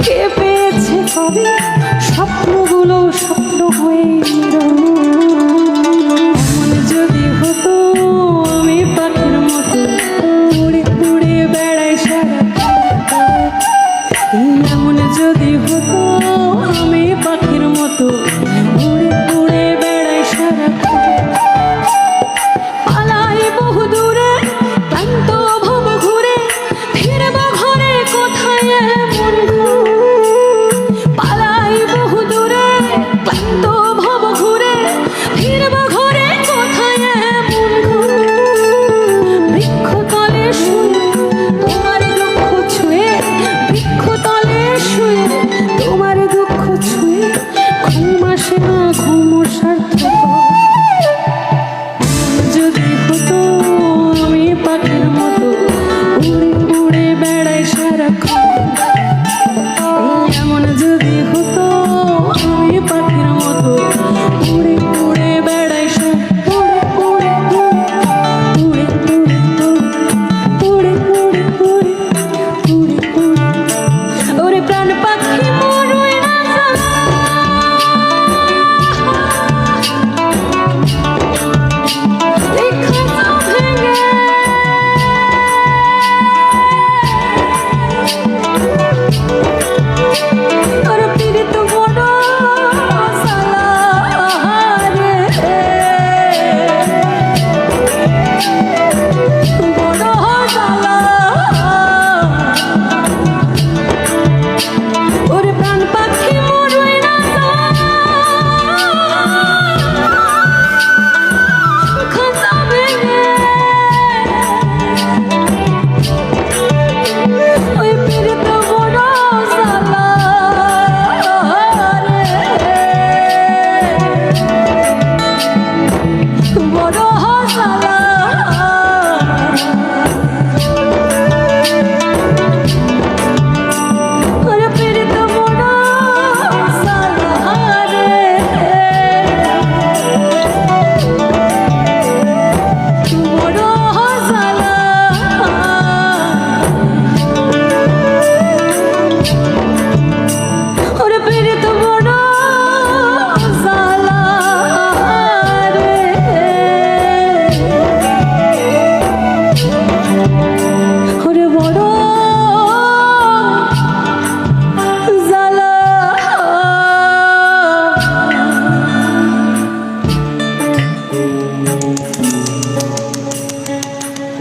কে পেয়েছে কবে স্বপ্নগুলো স্বপ্ন হয়ে এমন যদি হতো আমি পাখির মতো উড়ে উড়ে বেড়াই সারা, এমন যদি হতো আমি পাখির মতো উড়ে উড়ে বেড়াই সারা, পালাই বহু দূরে ক্লান্ত ভব ঘুরে ফিরব ঘরে কোথায় এমন ঘর, পালাই বহু দূরে ক্লান্ত ভব ঘুরে ফিরব ঘরে কোথায় এমন ঘর, বৃক্ষতলে শুয়ে তোমার দুঃখ ছুঁয়ে, বৃক্ষতলে শুয়ে তোমার দুঃখ ছুঁয়ে ঘুম আসে না ঘুম সার্থক, যদি হতো আমি পাখির মতো উড়ে উড়ে বেড়াই সারাক্ষণ, এমন যদি হতো আমি পাখির মতো উড়ে উড়ে বেড়াই উড়ে উড়ে উড়ে উড়ে উড়ে উড়ে উড়ে ওরে প্রাণ পাখি মরুই না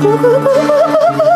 Go, go, go, go, go, go.